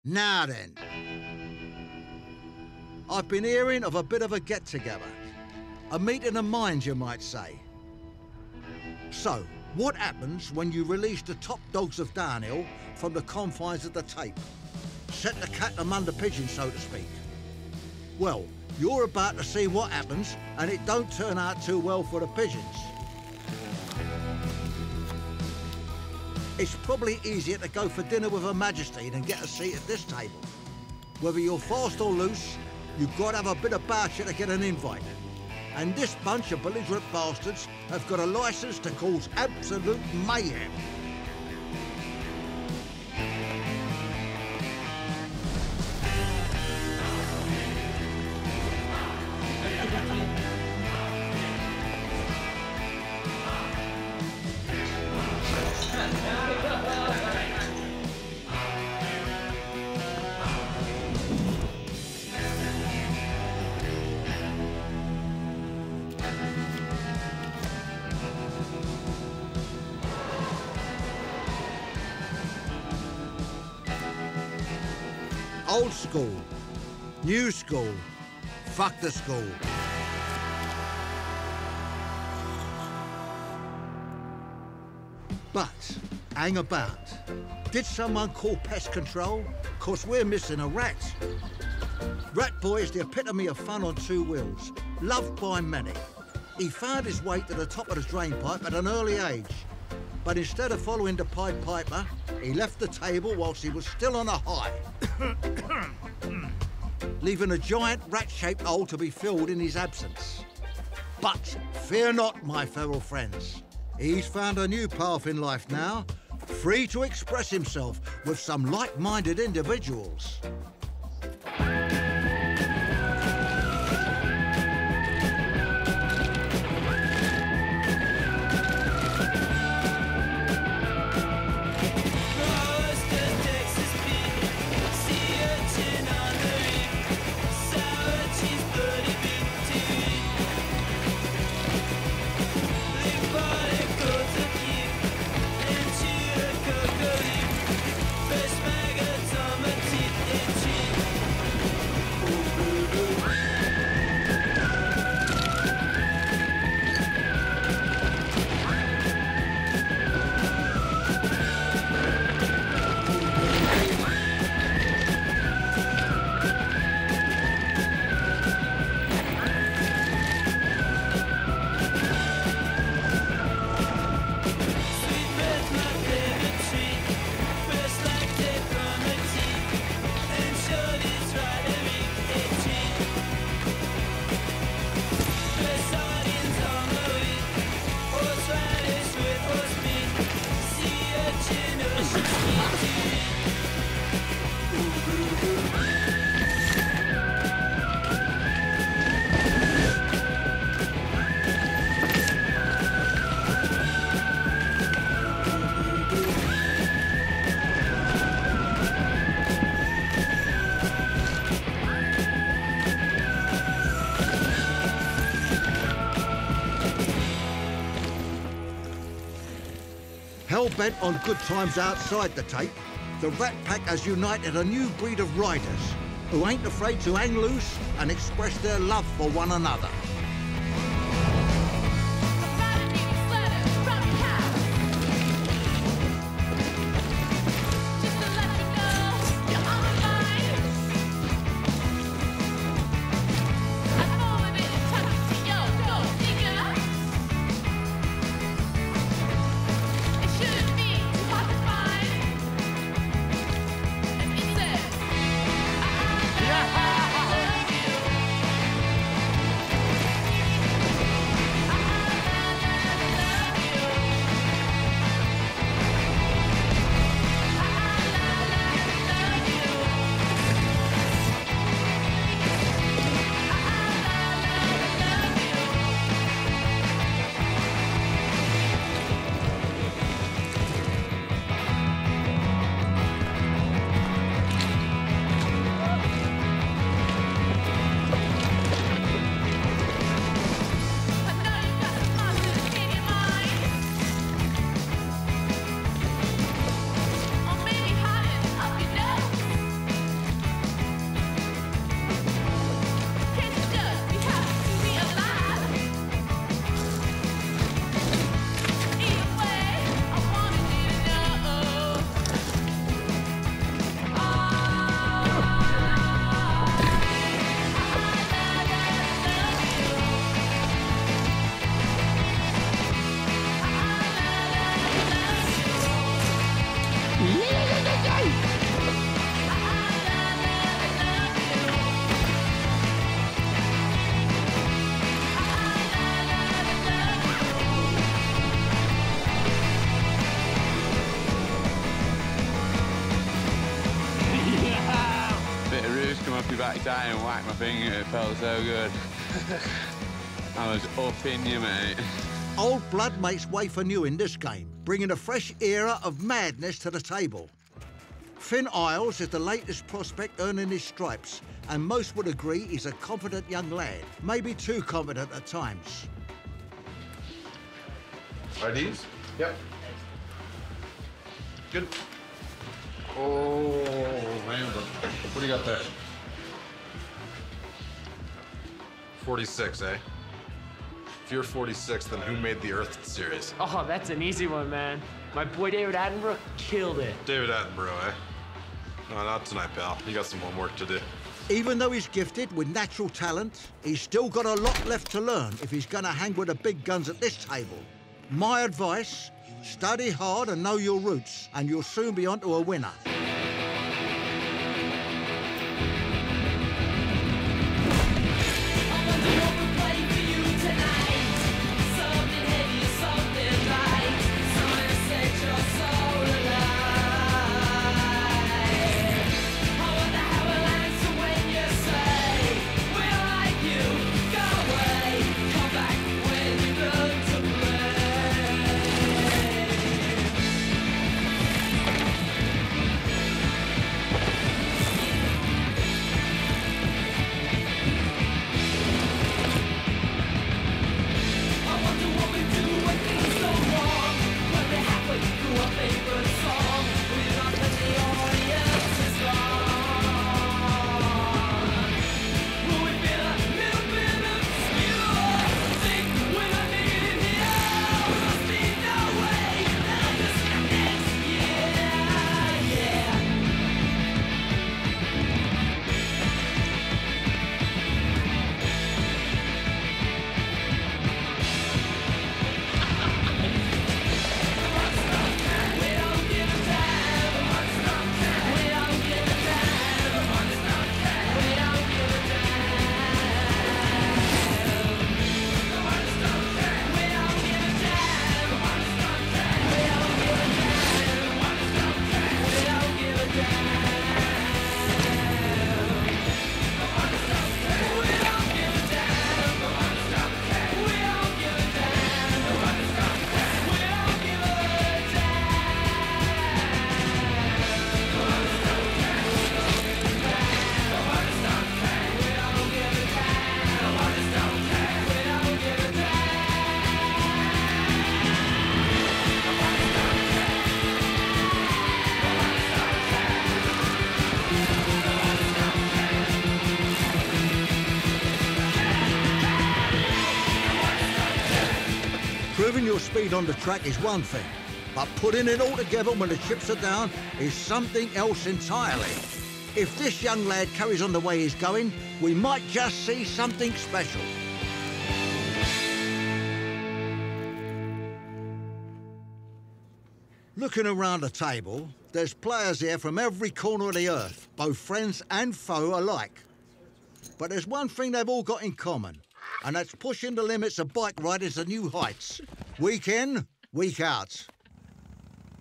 Now then, I've been hearing of a bit of a get-together. A meeting of minds, you might say. So, what happens when you release the top dogs of downhill from the confines of the tape? Set the cat among the pigeons, so to speak. Well, you're about to see what happens, and it don't turn out too well for the pigeons. It's probably easier to go for dinner with Her Majesty than get a seat at this table. Whether you're fast or loose, you've got to have a bit of voucher to get an invite. And this bunch of belligerent bastards have got a licence to cause absolute mayhem. Old school, new school, fuck the school. But, hang about. Did someone call pest control? 'Cause we're missing a rat. Rat Boy is the epitome of fun on two wheels, loved by many. He found his way to the top of the drain pipe at an early age. But instead of following the Pied Piper, he left the table whilst he was still on a high, leaving a giant rat-shaped hole to be filled in his absence. But fear not, my feral friends. He's found a new path in life now, free to express himself with some like-minded individuals. Hell-bent on good times outside the tape, the Rat Pack has united a new breed of riders who ain't afraid to hang loose and express their love for one another. backed out and whacked my finger. It felt so good. I was up in you, mate. Old blood makes way for new in this game, bringing a fresh era of madness to the table. Finn Isles is the latest prospect earning his stripes, and most would agree he's a confident young lad, maybe too confident at times. IDs? Yep. Good. Oh, random. What do you got there? 46, eh? If you're 46, then who made the Earth series? Oh, that's an easy one, man. My boy David Attenborough killed it. David Attenborough, eh? No, not tonight, pal. You got some homework to do. Even though he's gifted with natural talent, he's still got a lot left to learn if he's going to hang with the big guns at this table. My advice, study hard and know your roots, and you'll soon be onto a winner. Proving your speed on the track is one thing, but putting it all together when the chips are down is something else entirely. If this young lad carries on the way he's going, we might just see something special. Looking around the table, there's players here from every corner of the earth, both friends and foe alike. But there's one thing they've all got in common, and that's pushing the limits of bike riding to new heights, week in, week out.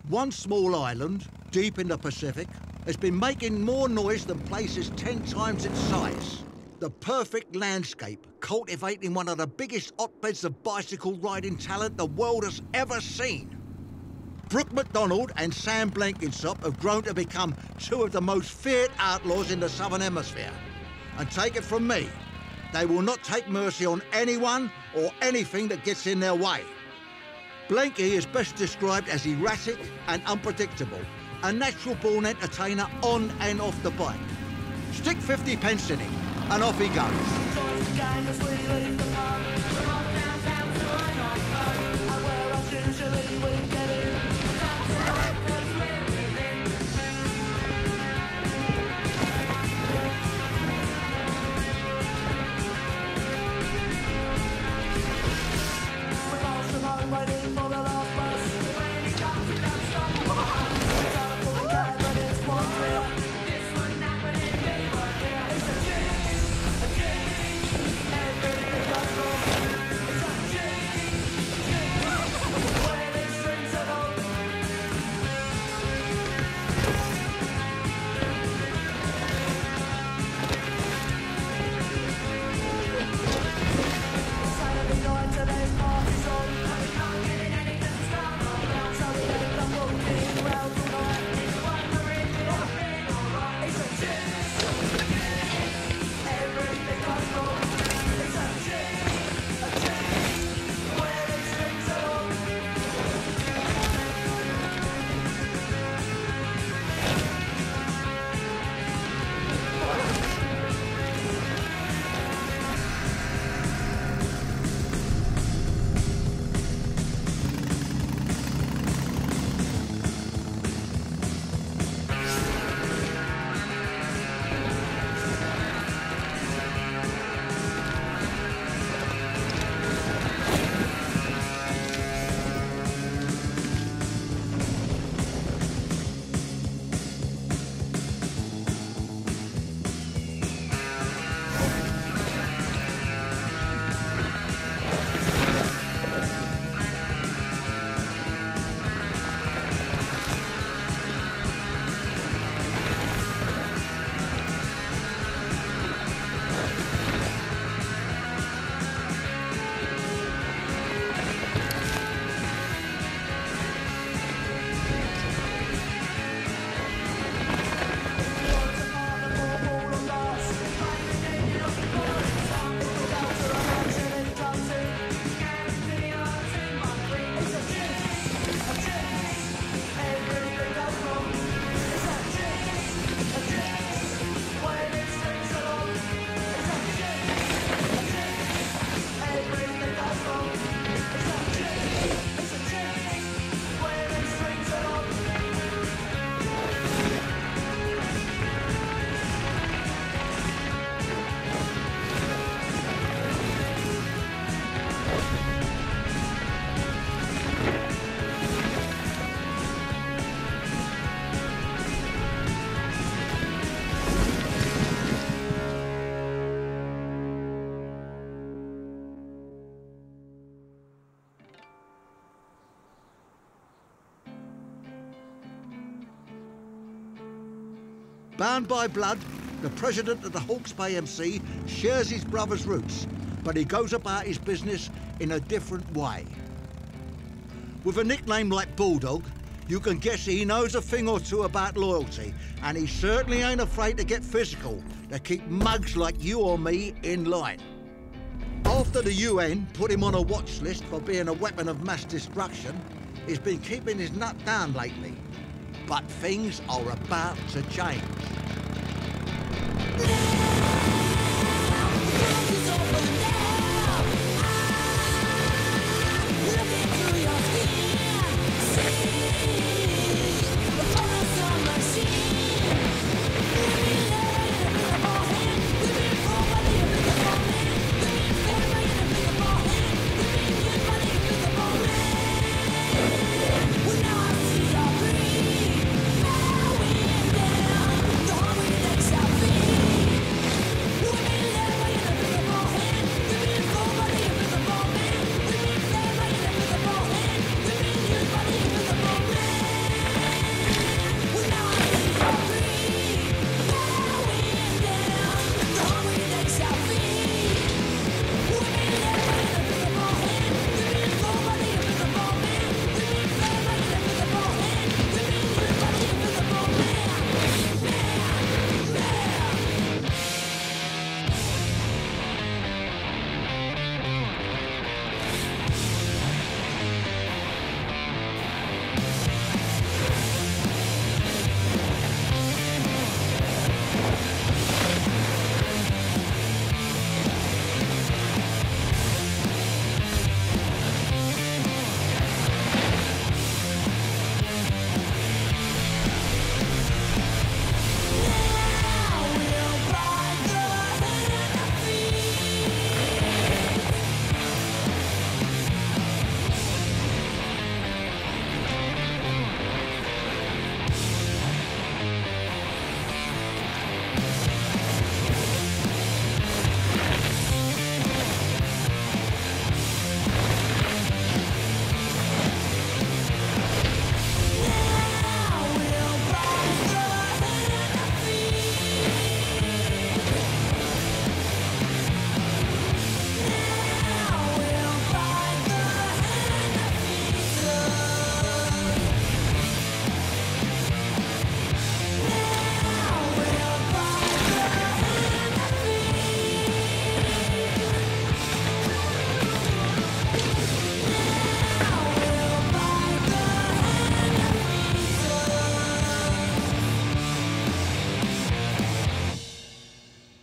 One small island, deep in the Pacific, has been making more noise than places 10 times its size. The perfect landscape, cultivating one of the biggest hotbeds of bicycle riding talent the world has ever seen. Brooke MacDonald and Sam Blenkinsop have grown to become two of the most feared outlaws in the Southern Hemisphere. And take it from me, they will not take mercy on anyone or anything that gets in their way. Blanky is best described as erratic and unpredictable, a natural-born entertainer on and off the bike. Stick 50 pence in him, and off he goes. Bound by blood, the president of the Hawke's Bay MC shares his brother's roots, but he goes about his business in a different way. With a nickname like Bulldog, you can guess he knows a thing or two about loyalty, and he certainly ain't afraid to get physical to keep mugs like you or me in line. After the UN put him on a watch list for being a weapon of mass destruction, he's been keeping his nut down lately. But things are about to change.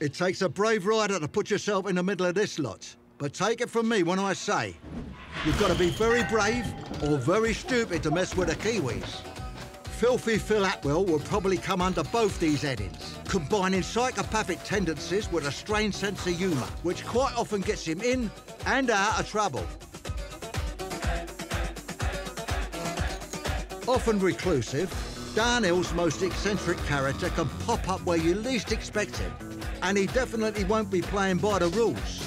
It takes a brave rider to put yourself in the middle of this lot. But take it from me when I say, you've got to be very brave or very stupid to mess with the Kiwis. Filthy Phil Atwell will probably come under both these headings, combining psychopathic tendencies with a strange sense of humour, which quite often gets him in and out of trouble. Often reclusive, Darnell's most eccentric character can pop up where you least expect him, and he definitely won't be playing by the rules.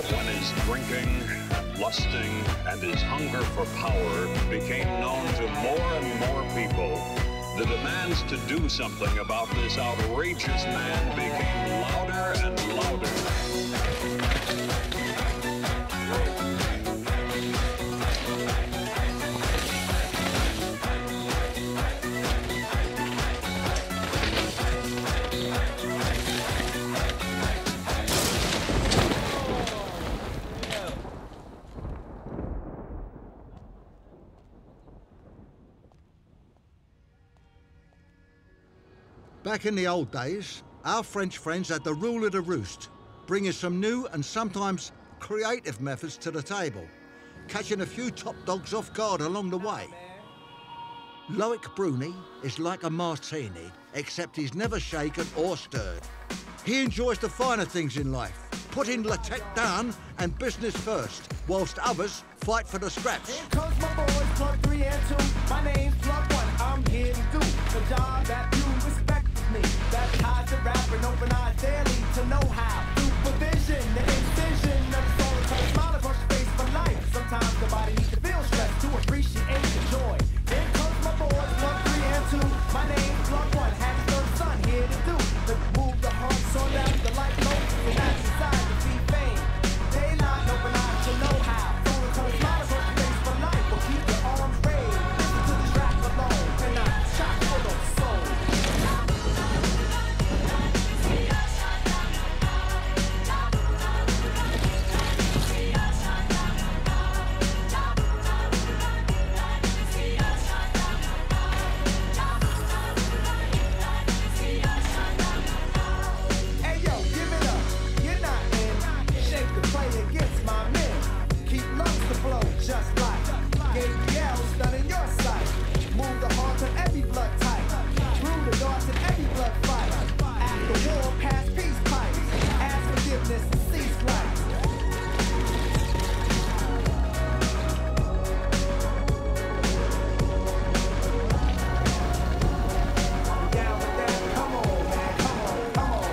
But when his drinking, lusting, and his hunger for power became known to more and more people, the demands to do something about this outrageous man became louder and louder. Back in the old days, our French friends had the rule of the roost, bringing some new and sometimes creative methods to the table, catching a few top dogs off guard along the way. Loic Bruni is like a martini, except he's never shaken or stirred. He enjoys the finer things in life, putting la tête down and business first, whilst others fight for the scraps. Here comes my boys, plug 3 and 2. My name's plug 1, I'm here to do the job that you respect of me. Baptized the rapper and open eyes daily to know how. Supervision, the incision of the soul, try to smile across your face for life. Sometimes the body needs to feel stress to appreciate the joy. Here comes my boys, plug 3 and 2. My name's plug 1, had his third son here to do the move the hearts on down the light low, and that's inside to see fame. Daylight, open eyes to know how. Just like Gabriel's done in your sight. Move the heart to every blood type. Through the darts in every blood fight. After war, past peace pipes. Ask forgiveness and cease life. Down with that, come on, man, come on, come on.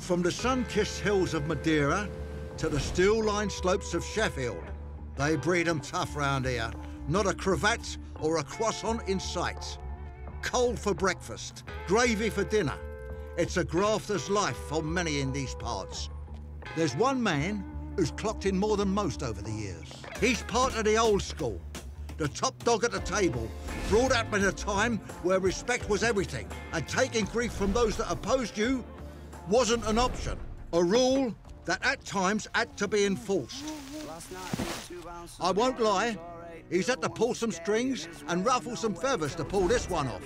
From the sun-kissed hills of Madeira to the steel-lined slopes of Sheffield, they breed 'em tough round here. Not a cravat or a croissant in sight. Coal for breakfast, gravy for dinner. It's a grafter's life for many in these parts. There's one man who's clocked in more than most over the years. He's part of the old school, the top dog at the table, brought up in a time where respect was everything, and taking grief from those that opposed you wasn't an option. A rule that at times had to be enforced. I won't lie, he's had to pull some strings and ruffle some feathers to pull this one off.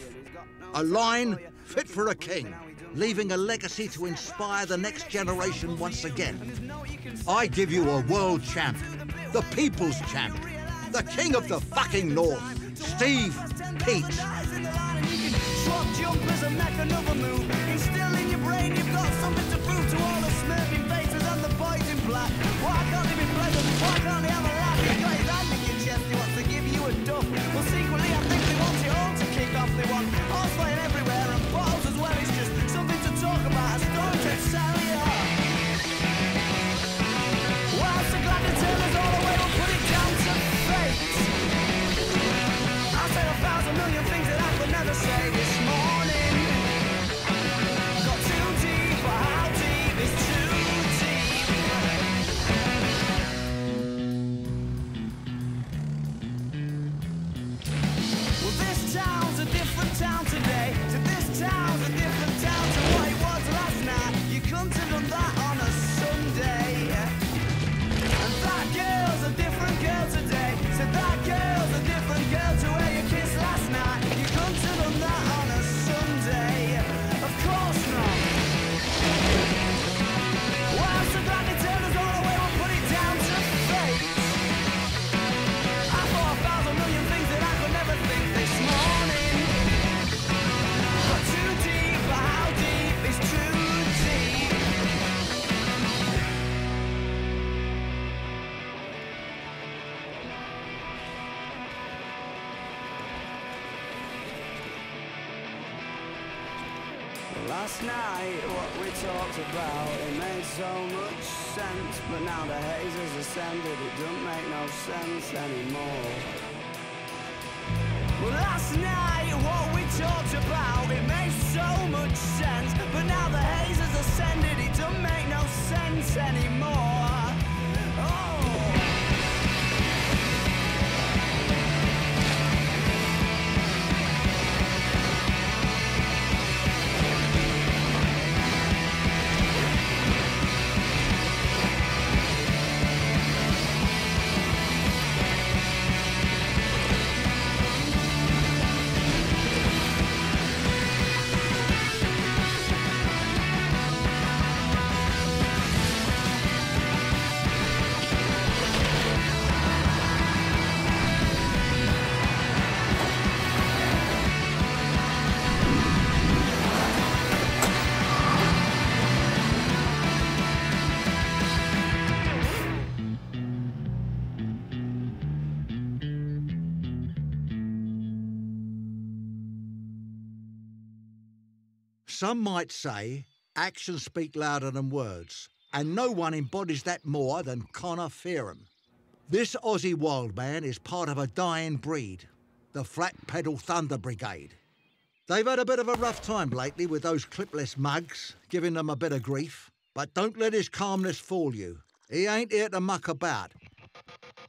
A line fit for a king, leaving a legacy to inspire the next generation once again. I give you a world champ, the people's champ, the king of the fucking North, Steve Pete. Swap jumpers and make another move. It's still in your brain, you've got something to prove to all the smirking faces and the boys in black. Why can't he be pleasant? Why can't he have a laugh? He's got his hand in your chest, he wants to give you a duff. Well, secretly I think they want you all to kick off. They want horse flying everywhere and balls as well. It's just something to talk about, a story to sell you. Well, I'm so glad to tell us all the way, we'll put it down to fate. I said 1,000 million things that I could never say this morning. Got too deep, but how deep is too deep? Well, this town's a different town today. So this town's a different town to what it was last night. You couldn't have done that on a Sunday. And that girl's a different girl today. So that girl's a different girl to where you kissed last night. You couldn't have done that on a Sunday. Of course not. Well, I'm so glad they turned us all away. We'll put it down to fate. I thought 1,000 million things that I could never think this morning. Got too deep, but how deep is too deep? Last night, what we talked about, it made so much sense. But now the haze has ascended, it doesn't make no sense anymore. Well, last night, what we talked about, it made so much sense. But now the haze has ascended, it doesn't make no sense anymore. Oh. Some might say actions speak louder than words, and no one embodies that more than Connor Fearon. This Aussie wild man is part of a dying breed, the Flat Pedal Thunder Brigade. They've had a bit of a rough time lately with those clipless mugs, giving them a bit of grief. But don't let his calmness fool you. He ain't here to muck about.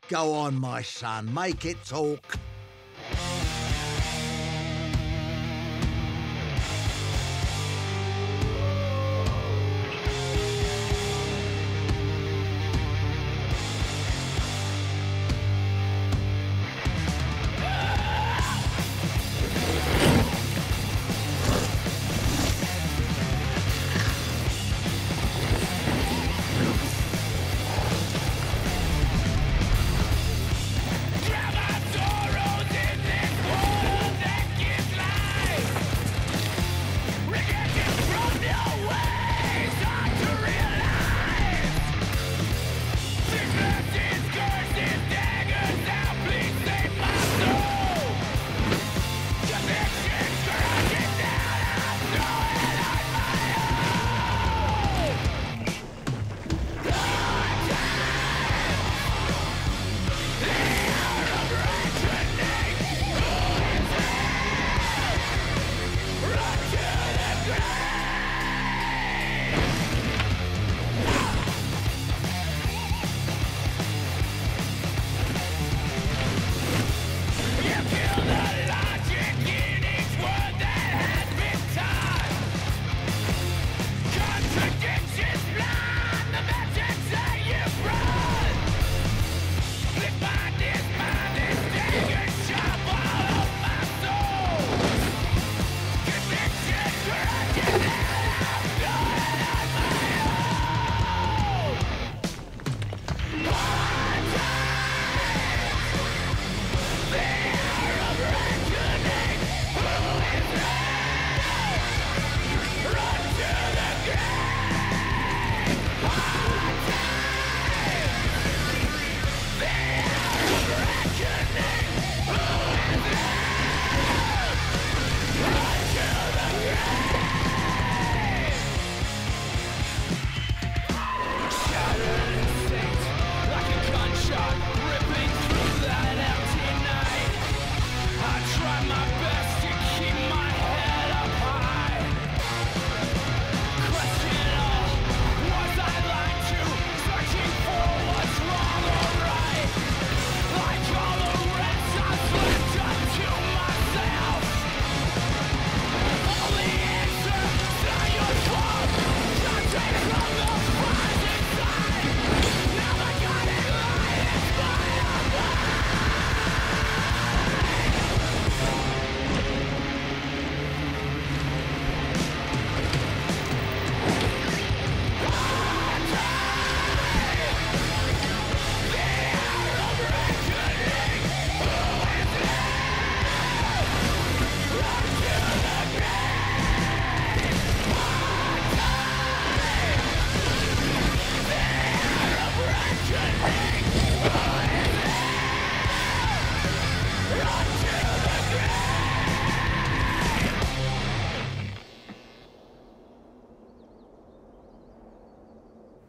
Go on, my son, make it talk. Grab a door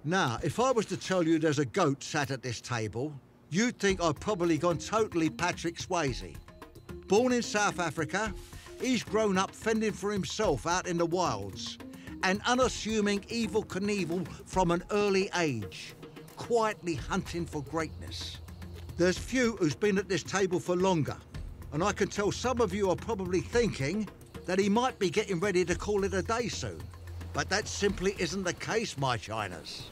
Now, if I was to tell you there's a goat sat at this table, you'd think I've probably gone totally Patrick Swayze. Born in South Africa, he's grown up fending for himself out in the wilds, an unassuming Evel Knievel from an early age, quietly hunting for greatness. There's few who's been at this table for longer, and I can tell some of you are probably thinking that he might be getting ready to call it a day soon. But that simply isn't the case, my Chinas.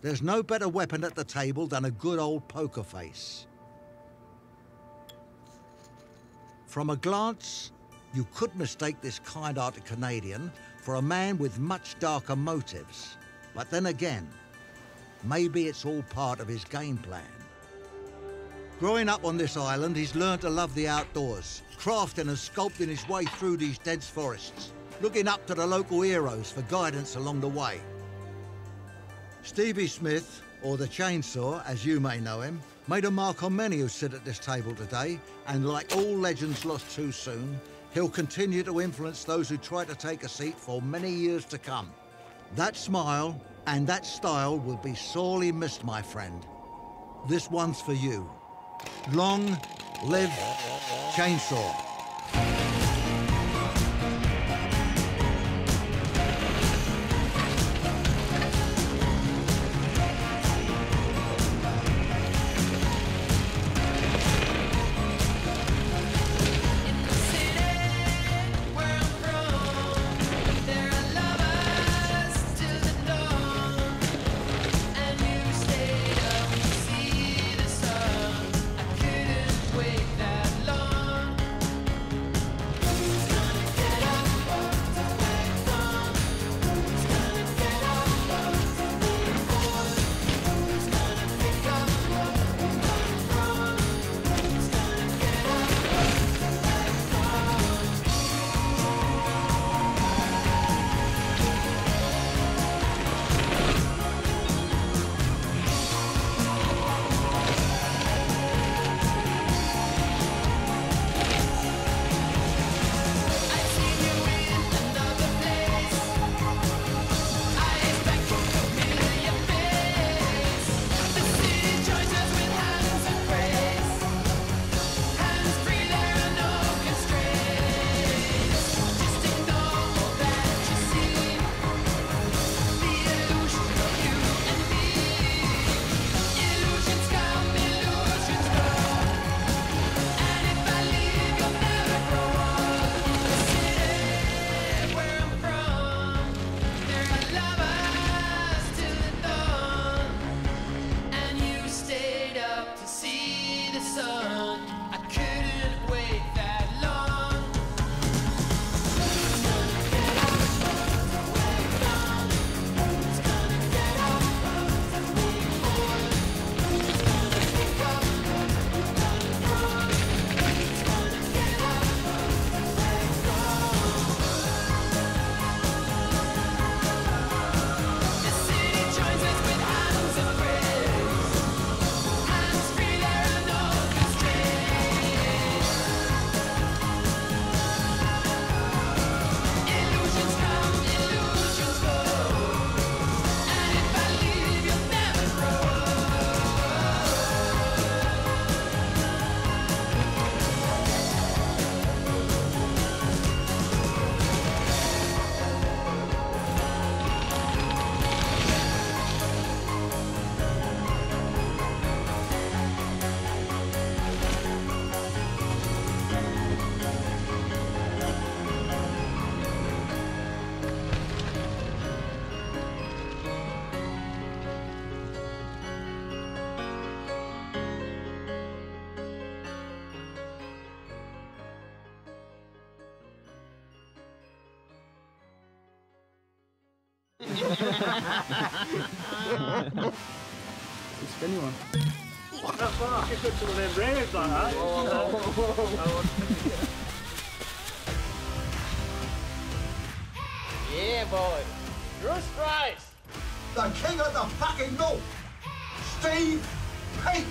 There's no better weapon at the table than a good old poker face. From a glance, you could mistake this kind-hearted Canadian for a man with much darker motives. But then again, maybe it's all part of his game plan. Growing up on this island, he's learned to love the outdoors, crafting and sculpting his way through these dense forests, looking up to the local heroes for guidance along the way. Stevie Smith, or the Chainsaw, as you may know him, made a mark on many who sit at this table today, and like all legends lost too soon, he'll continue to influence those who try to take a seat for many years to come. That smile and that style will be sorely missed, my friend. This one's for you. Long live Chainsaw. Spinny one. What the fuck? You put some of them braves like that. Yeah, boy. Bruce Price. The king of the fucking north, Steve Peach.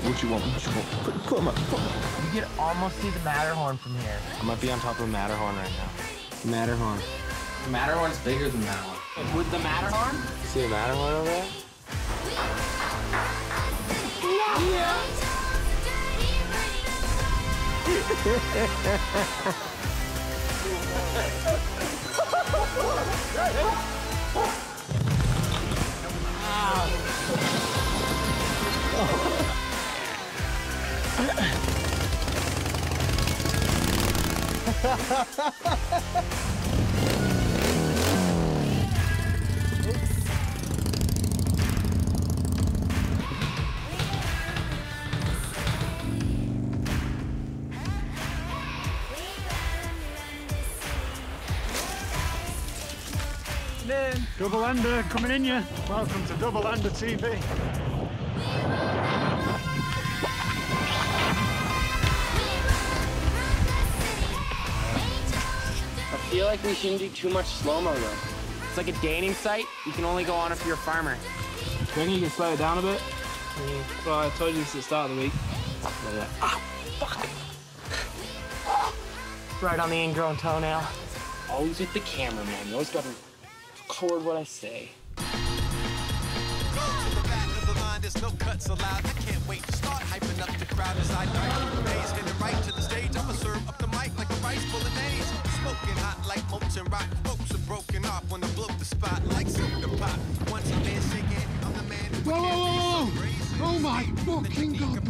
What you want? Put him up. You can almost see the Matterhorn from here. I might be on top of Matterhorn right now. Matterhorn. Matterhorn's bigger than that one. With the Matterhorn? See the Matterhorn over there? Double Under coming in you. Welcome to Double Under TV. I feel like we shouldn't do too much slow-mo though. It's like a dating site. You can only go on if you're a farmer. Think you can slow it down a bit? Well, I told you this at the start of the week. Ah, fuck. Right on the ingrown toenail. Always with the camera, man. You always gotta record what I say. There's no cuts allowed. I can't wait to start hyping up the crowd as I dive through the maze, heading right to the stage. I'ma serve up the mic like a rice bolognese, smoking hot like molten rock. Ropes are broken off when I blow the spot like soda pop. Once I'm in shaking, I'm the man who can't be so crazy. Oh my fucking god!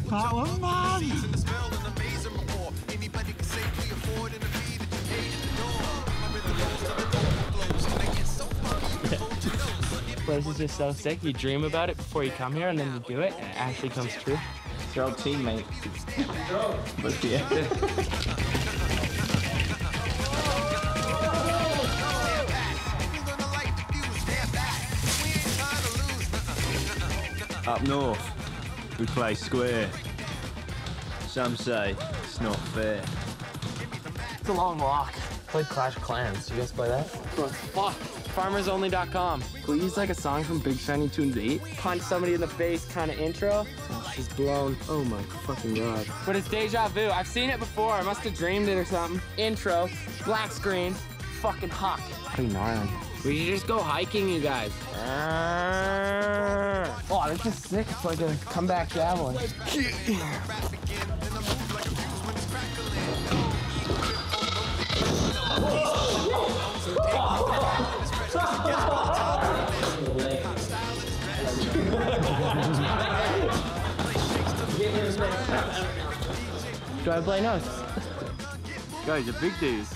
That was mad! And the smell and amazing rapport. Anybody can safely afford and the fee that you pay at the door. My rhythm goes to the vocal blows, and they get so funky you can hold your nose. This is just so sick. You dream about it before you come here, and then you do it, and it actually comes true. It's your old teammate. But yeah. Up north, we play square. Some say it's not fair. It's a long walk. Played Clash of Clans. You guys play that? Fuck. FarmersOnly.com. Can we use like a song from Big Shiny Tunes 8? Punch somebody in the face kind of intro. Oh, she's blown. Oh my fucking god. But it's deja vu. I've seen it before. I must have dreamed it or something. Intro, black screen, fucking hawk. Pretty gnarly. We should just go hiking, you guys. Oh, this is sick. It's like a comeback javelin. Do I play notes? Guys, the big dudes.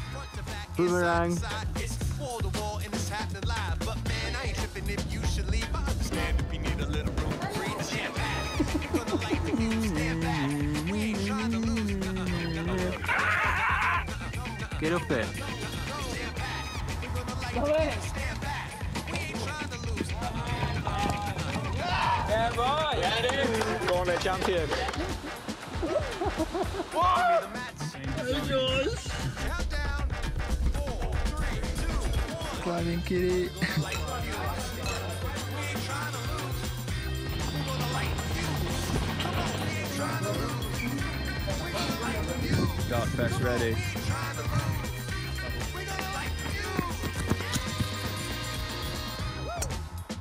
Boomerang. Get up there. Yeah, boy! Yeah, dude! Go on there, champion. What? There goes. Climbing kitty. Dark Fest ready.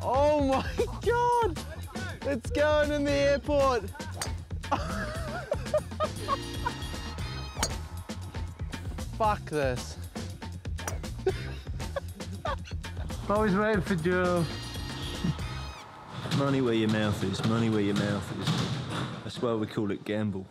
Oh my god! It's going in the airport! Fuck this. Always waiting for Joe. Money where your mouth is, money where your mouth is. That's why we call it gamble.